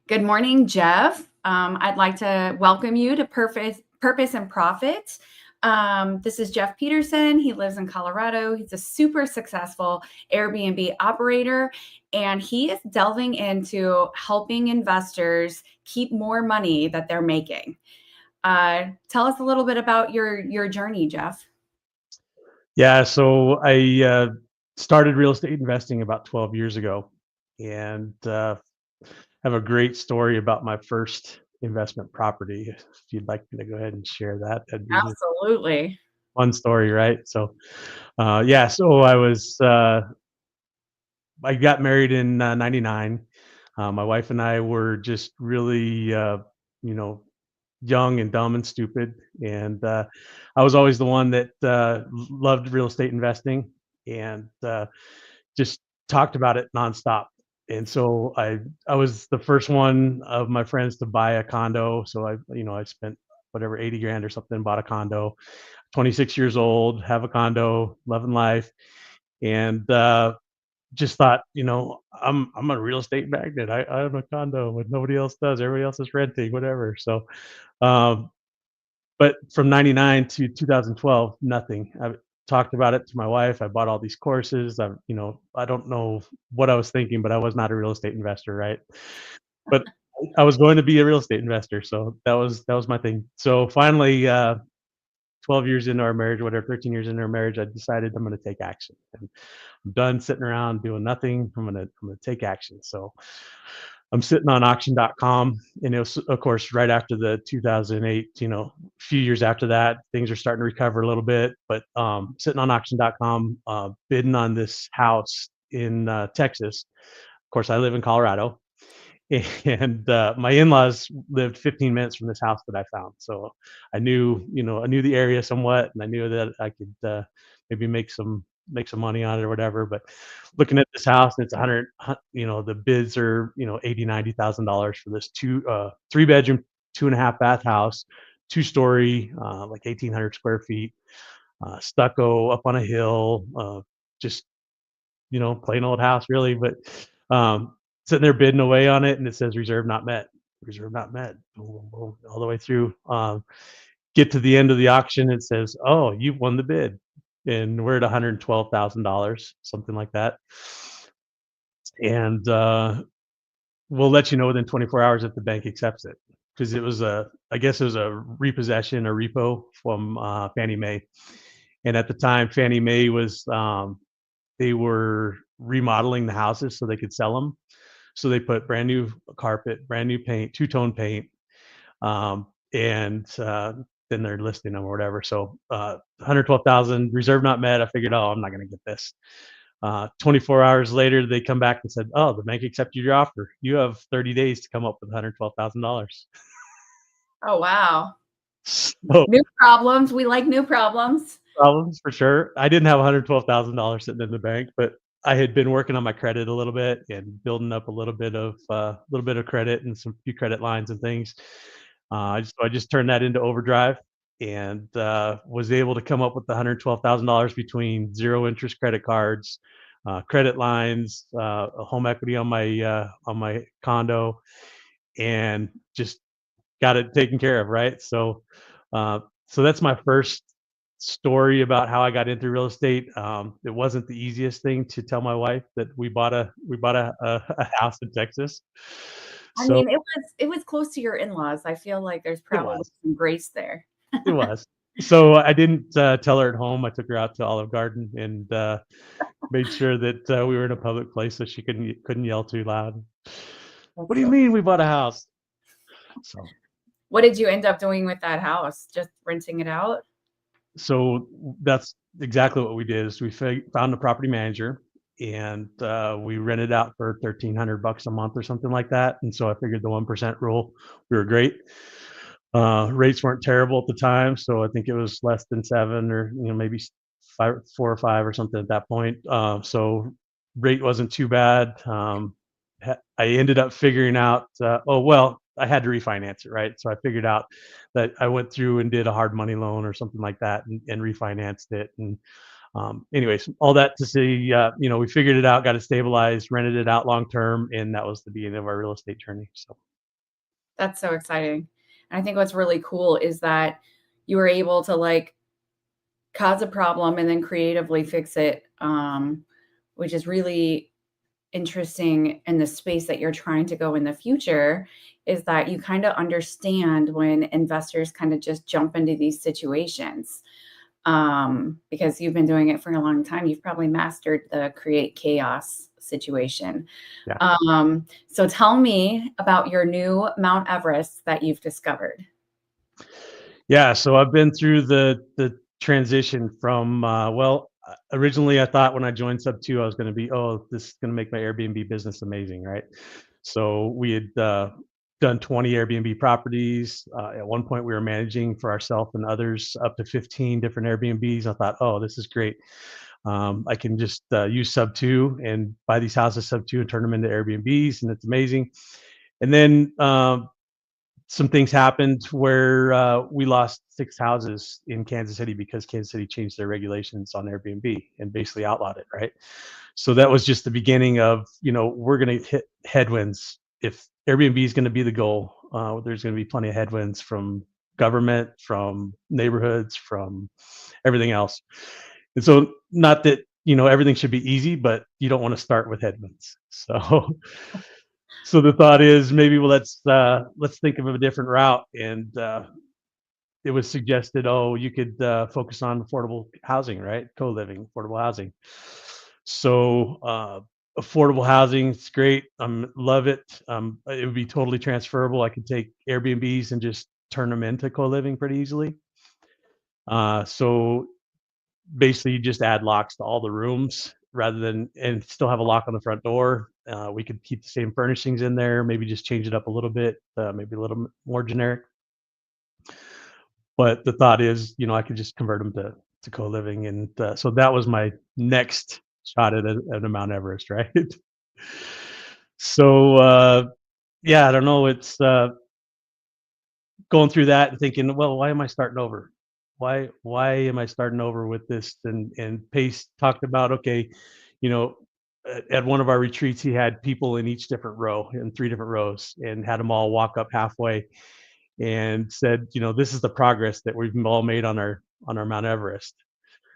Good morning, Jeff. I'd like to welcome you to Purpose and Profit. This is Jeff Peterson. He lives in Colorado. He's a super successful Airbnb operator, and he is delving into helping investors keep more money that they're making. Tell us a little bit about your journey, Jeff. Yeah, so I started real estate investing about 12 years ago, and have a great story about my first investment property. If you'd like me to go ahead and share that, that'd be a Absolutely. fun story, right? Yeah, so I got married in '99. My wife and I were just really, you know, young and dumb and stupid, and I was always the one that loved real estate investing, and just talked about it nonstop. And so I was the first one of my friends to buy a condo. So I spent whatever 80 grand or something, bought a condo. 26 years old, have a condo, loving life, and just thought, I'm a real estate magnate. I have a condo, but nobody else does. Everybody else is renting, whatever. Um, but from '99 to 2012, nothing. I talked about it to my wife. I bought all these courses. I don't know what I was thinking, but I was not a real estate investor, right? But I was going to be a real estate investor, so that was my thing. So finally, 12 years into our marriage, whatever, 13 years into our marriage, I decided I'm going to take action. And I'm done sitting around doing nothing. I'm gonna take action. So I'm sitting on auction.com, and it was, of course, right after the 2008, a few years after that, things are starting to recover a little bit, but sitting on auction.com, bidding on this house in Texas. Of course, I live in Colorado, and my in-laws lived 15 minutes from this house that I found. So I knew the area somewhat, and I knew that I could maybe make some money on it or whatever. But looking at this house, and it's 100, the bids are, 80, $90,000 for this three bedroom, 2.5 bath house, 2-story, like 1,800 square feet, stucco up on a hill, just plain old house really. But sitting there bidding away on it, and it says reserve not met, reserve not met, boom, boom, boom, all the way through. Get to the end of the auction, it says, oh, you've won the bid, and we're at $112,000, something like that. And we'll let you know within 24 hours if the bank accepts it, because I guess it was a repossession or repo from Fannie Mae. And at the time, Fannie Mae they were remodeling the houses so they could sell them. So they put brand new carpet, brand new paint, two-tone paint, and then they're listing them or whatever. So 112,000, reserve not met. I figured, oh, I'm not going to get this. 24 hours later, they come back and said, oh, the bank accepted your offer. You have 30 days to come up with $112,000. Oh, wow. So New problems. We like new problems. problems for sure. I didn't have $112,000 sitting in the bank, but I had been working on my credit a little bit and building up a little bit of credit and some few credit lines and things. I just turned that into overdrive, and was able to come up with the $112,000 between zero interest credit cards, credit lines, a home equity on my condo, and just got it taken care of, right? So that's my first story about how I got into real estate. It wasn't the easiest thing to tell my wife that we bought a house in Texas. I So mean, it was close to your in-laws. I feel like there's it probably was. some grace there. It was. So I didn't tell her at home. I took her out to Olive Garden and made sure that we were in a public place so she couldn't yell too loud. What That's do you so mean we bought a house? So What did you end up doing with that house? Just renting it out? so that's exactly what we did. Is we found a property manager, and we rented out for $1,300 a month or something like that. And so I figured the 1% rule, we were great. Rates weren't terrible at the time, so I think it was less than 7, or maybe five, 4 or 5 or something at that point. So rate wasn't too bad. I ended up figuring out. Oh well, I had to refinance it, right? So I figured out that I went through and did a hard money loan or something like that, and refinanced it. And anyways, all that to say, we figured it out, got it stabilized, rented it out long term, and that was the beginning of our real estate journey. So That's so exciting. And I think what's really cool is that you were able to like cause a problem and then creatively fix it, which is really interesting in the space that you're trying to go in the future, is that you kind of understand when investors kind of just jump into these situations, because you've been doing it for a long time. You've probably mastered the create chaos situation. Yeah. So tell me about your new Mount Everest that you've discovered. Yeah, so I've been through the transition from originally I thought when I joined Sub 2 I was going to be, oh, this is going to make my Airbnb business amazing, right? So we had done 20 Airbnb properties. At one point we were managing for ourselves and others up to 15 different Airbnbs. I thought, oh, this is great. I can just use Sub 2 and buy these houses Sub 2 and turn them into Airbnbs, and it's amazing. And then some things happened where we lost 6 houses in Kansas City because Kansas City changed their regulations on Airbnb and basically outlawed it, right? So that was just the beginning of, we're going to hit headwinds. If Airbnb is going to be the goal, there's going to be plenty of headwinds from government, from neighborhoods, from everything else. And so, not that everything should be easy, but you don't want to start with headwinds. So so the thought is maybe, well, let's think of a different route. And it was suggested, oh, you could focus on affordable housing, right? Co-living, affordable housing. So affordable housing, it's great. Love it. It would be totally transferable. I could take Airbnbs and just turn them into co-living pretty easily. So basically, you just add locks to all the rooms rather than, and still have a lock on the front door. We could keep the same furnishings in there, maybe just change it up a little bit, maybe a little more generic. But the thought is, I could just convert them to co-living, and so that was my next shot at a Mount Everest, right? So yeah, I don't know. It's going through that and thinking, well, why am I starting over? Why am I starting over with this? And Pace talked about, okay, you know, at one of our retreats, he had people in each different row, in 3 different rows, and had them all walk up halfway, and said, this is the progress that we've all made on our Mount Everest.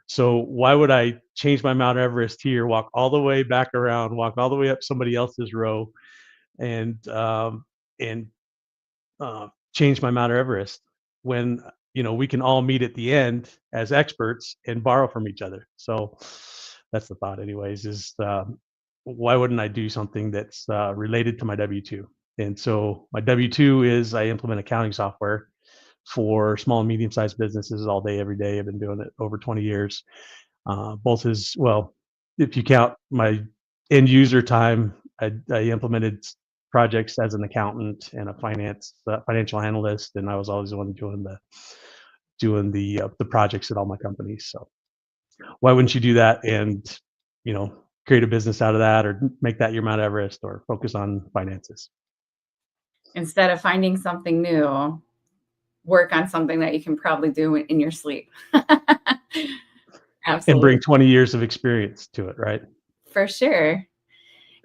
So why would I change my Mount Everest here, walk all the way back around, walk all the way up somebody else's row, and and change my Mount Everest when we can all meet at the end as experts and borrow from each other. So that's the thought, anyways. Is why wouldn't I do something that's related to my W-2? And so my W-2 is I implement accounting software for small and medium-sized businesses all day, every day. I've been doing it over 20 years. Both as well, if you count my end user time, I implemented projects as an accountant and a financial analyst, and I was always the one doing the projects at all my companies. So why wouldn't you do that and create a business out of that, or make that your Mount Everest, or focus on finances? Instead of finding something new, work on something that you can probably do in your sleep. And Absolutely. bring 20 years of experience to it, right? For sure.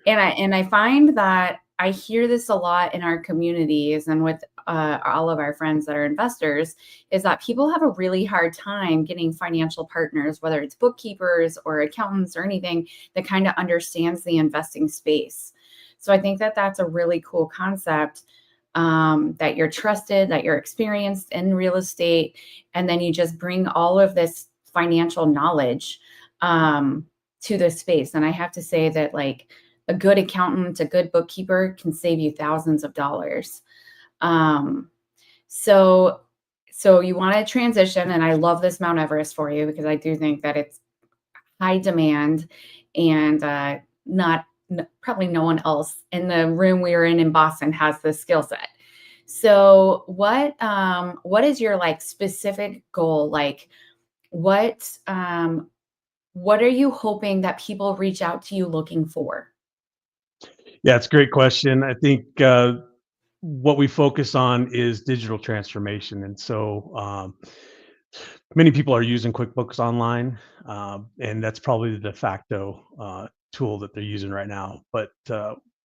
And I find that I hear this a lot in our communities and with all of our friends that are investors, is that people have a really hard time getting financial partners, whether it's bookkeepers or accountants or anything that kind of understands the investing space. So I think that that's a really cool concept, that you're trusted, that you're experienced in real estate, and then you just bring all of this financial knowledge to this space. And I have to say that like a good accountant, a good bookkeeper can save you thousands of dollars. Um, so, so you want to transition, and I love this Mount Everest for you because I do think that it's high demand, and probably no one else in the room we were in Boston has the skill set. So, what is your like specific goal? Like, what what are you hoping that people reach out to you looking for? Yeah, it's a great question. I think what we focus on is digital transformation, and so many people are using QuickBooks Online, and that's probably the de facto tool that they're using right now. But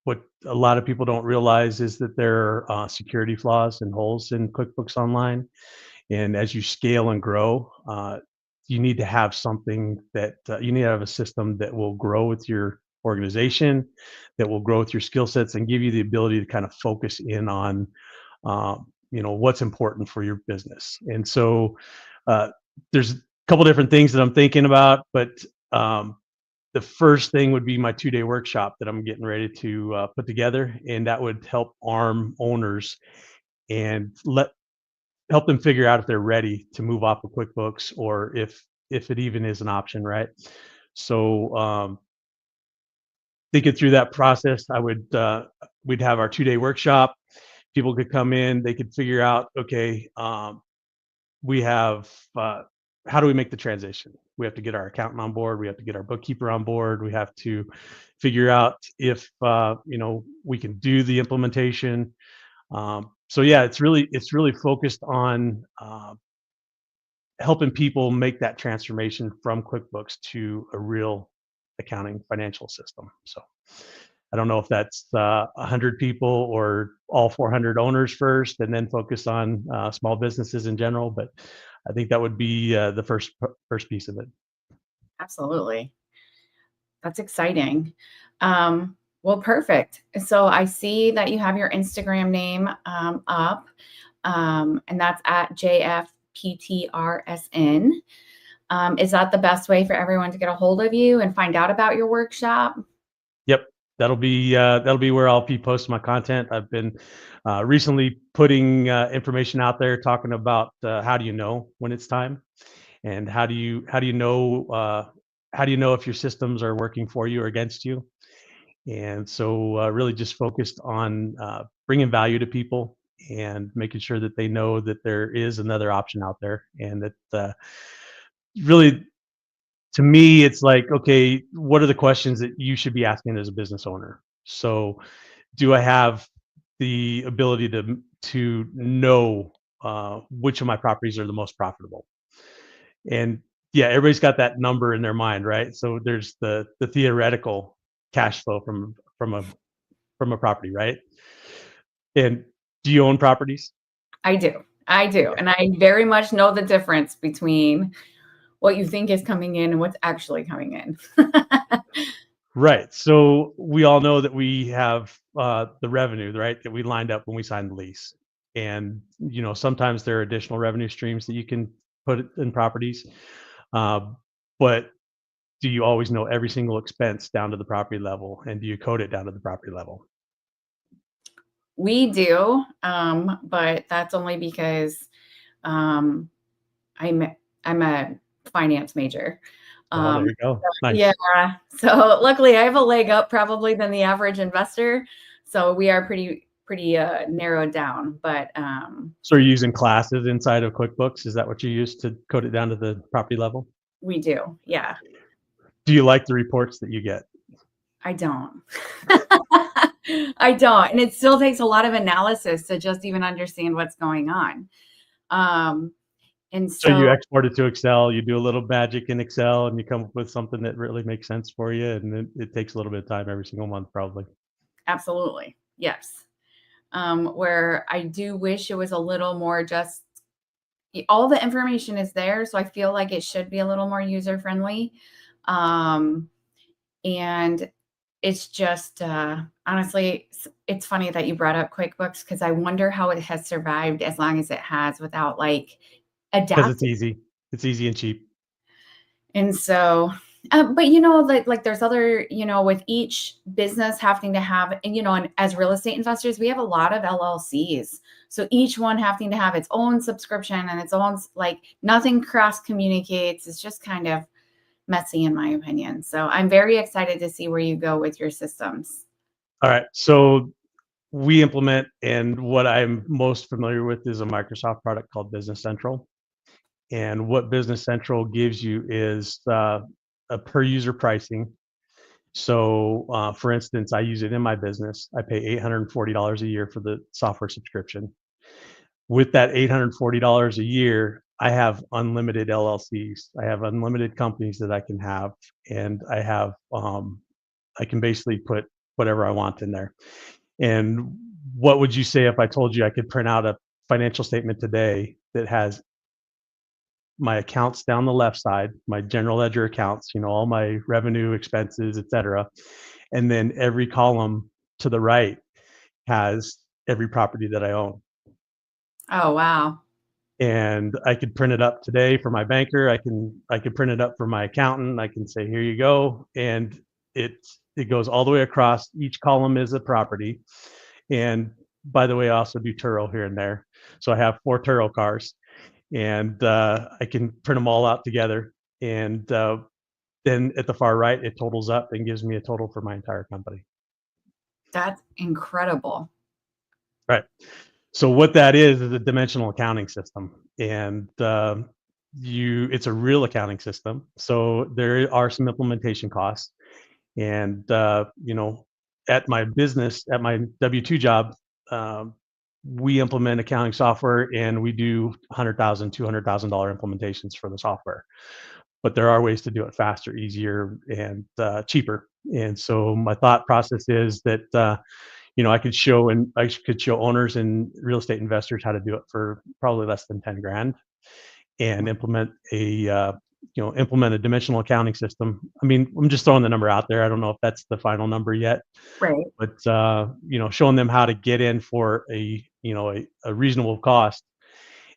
what a lot of people don't realize is that there are security flaws and holes in QuickBooks Online. And as you scale and grow, you need to have something that you need to have a system that will grow with your organization, that will grow with your skill sets, and give you the ability to kind of focus in on, what's important for your business. And so, there's a couple different things that I'm thinking about, but um, the first thing would be my 2-day workshop that I'm getting ready to put together, and that would help arm owners and help them figure out if they're ready to move off of QuickBooks, or if it even is an option, right? So thinking through that process, we'd have our 2-day workshop. People could come in, they could figure out, okay, we have how do we make the transition? We have to get our accountant on board. We have to get our bookkeeper on board. We have to figure out if we can do the implementation. So yeah, it's really focused on helping people make that transformation from QuickBooks to a real accounting financial system. So I don't know if that's 100 people or all 400 owners first, and then focus on small businesses in general. But I think that would be the first piece of it. Absolutely. That's exciting. Well, perfect. So I see that you have your Instagram name up, and that's at JFPTRSN. Is that the best way for everyone to get a hold of you and find out about your workshop? Yep, that'll be where I'll be posting my content. I've been recently putting information out there talking about how do you know when it's time, and how do you know if your systems are working for you or against you. And so really just focused on bringing value to people and making sure that they know that there is another option out there, and that really, to me, it's like, okay, what are the questions that you should be asking as a business owner? So do I have the ability to know which of my properties are the most profitable? And yeah, everybody's got that number in their mind, right? So there's the theoretical cash flow from a property, right? And do you own properties? I do. I do. Okay. And I very much know the difference between what you think is coming in and what's actually coming in. Right. So we all know that we have the revenue, right, that we lined up when we signed the lease. And sometimes there are additional revenue streams that you can put in properties. Uh, but do you always know every single expense down to the property level, and do you code it down to the property level? We do, but that's only because um, I'm I'm a finance major. Oh, there Um, you go. yeah, Nice. so luckily I have a leg up probably than the average investor. So we are pretty narrowed down, but So are you using classes inside of QuickBooks? Is that what you use to code it down to the property level? we do. Yeah, Do you like the reports that you get? I don't. I don't, and it still takes a lot of analysis to just even understand what's going on. Um, and So you so export it to Excel, you do a little magic in Excel, and you come up with something that really makes sense for you, and it takes a little bit of time every single month, probably. absolutely, yes. Where I do wish it was a little more just all the information is there. So I feel like it should be a little more user friendly. Um, and it's just, honestly, it's funny that you brought up QuickBooks because I wonder how it has survived as long as it has without like Because it's adapting. easy. It's easy and cheap. And so, but like there's other, with each business having to have, and and as real estate investors, we have a lot of LLCs. So each one having to have its own subscription and its own, like nothing cross communicates. It's just kind of messy in my opinion. So I'm very excited to see where you go with your systems. All right. So we implement, and what I'm most familiar with is a Microsoft product called Business Central. And what Business Central gives you is a per user pricing. So, for instance, I use it in my business. I pay $840 a year for the software subscription. With that $840 a year, I have unlimited LLCs. I have unlimited companies that I can have, and I can basically put whatever I want in there. And what would you say if I told you I could print out a financial statement today that has my accounts down the left side, my general ledger accounts, all my revenue, expenses, et cetera. And then every column to the right has every property that I own. Oh, wow. And I could print it up today for my banker. I could print it up for my accountant. I can say, here you go. And it goes all the way across. Each column is a property. And by the way, I also do Turo here and there. So I have 4 Turo cars, and I can print them all out together. And then at the far right, it totals up and gives me a total for my entire company. That's incredible. Right. So what that is a dimensional accounting system, and it's a real accounting system. So there are some implementation costs, and at my business, at my W-2 job, um, we implement accounting software, and we do $100,000, $200,000 implementations for the software. But there are ways to do it faster, easier, and cheaper. And so my thought process is that I could show owners and real estate investors how to do it for probably less than 10 grand, and implement a dimensional accounting system. I mean, I'm just throwing the number out there. I don't know if that's the final number yet, Right. but showing them how to get in for a reasonable cost.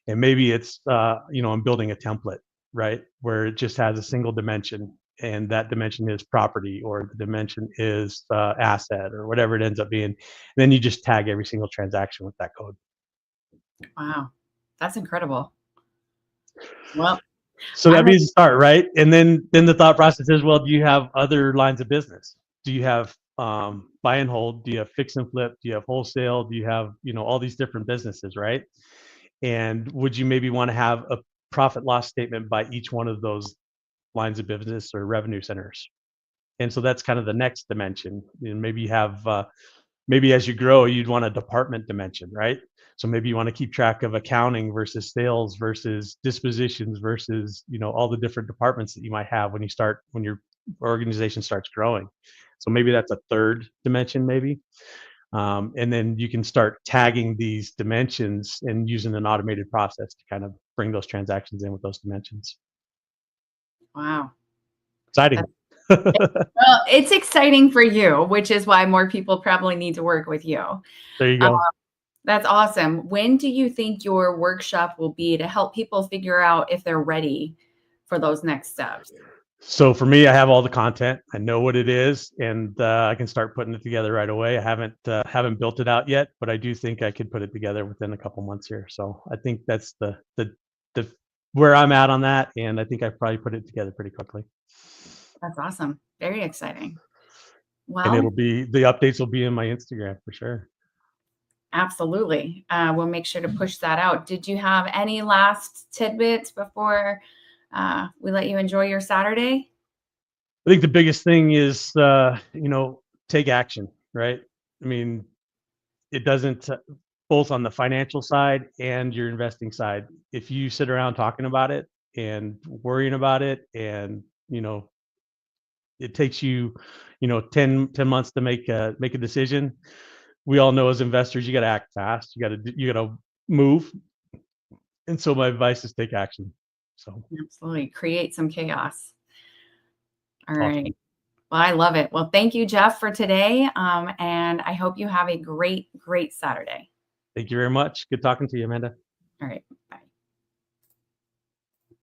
And maybe it's I'm building a template, right, where it just has a single dimension, and that dimension is property, or the dimension is asset, or whatever it ends up being. And then you just tag every single transaction with that code. Wow. That's incredible. Well, So I'm that means a start, right? And then the thought process is, well, do you have other lines of business? Do you have buy and hold? Do you have fix and flip? Do you have wholesale? Do you have all these different businesses, right? And would you maybe want to have a profit loss statement by each one of those lines of business or revenue centers? And so that's kind of the next dimension. And maybe you have maybe as you grow, you'd want a department dimension, right? So maybe you want to keep track of accounting versus sales versus dispositions versus all the different departments that you might have when your organization starts growing. So maybe that's a third dimension, maybe. And then you can start tagging these dimensions and using an automated process to kind of bring those transactions in with those dimensions. Wow. Exciting. Well, it's exciting for you, which is why more people probably need to work with you. There you go. That's awesome. When do you think your workshop will be to help people figure out if they're ready for those next steps? So for me, I have all the content. I know what it is, and I can start putting it together right away. I haven't built it out yet, but I do think I could put it together within a couple months here. So I think that's the where I'm at on that, and I think I probably put it together pretty quickly. That's awesome. Very exciting. And Well, the updates will be in my Instagram for sure. absolutely. We'll make sure to push that out. Did you have any last tidbits before we let you enjoy your Saturday? I think the biggest thing is, take action, right? I mean, it doesn't, both on the financial side and your investing side. If you sit around talking about it and worrying about it, and, it takes you, 10 months to make a decision. We all know as investors, you got to act fast. You got to move. And so my advice is take action. So Absolutely. Create some chaos. All awesome. right. Well, I love it. Well, thank you, Jeff, for today. And I hope you have a great, great Saturday. Thank you very much. Good talking to you, Amanda. All right.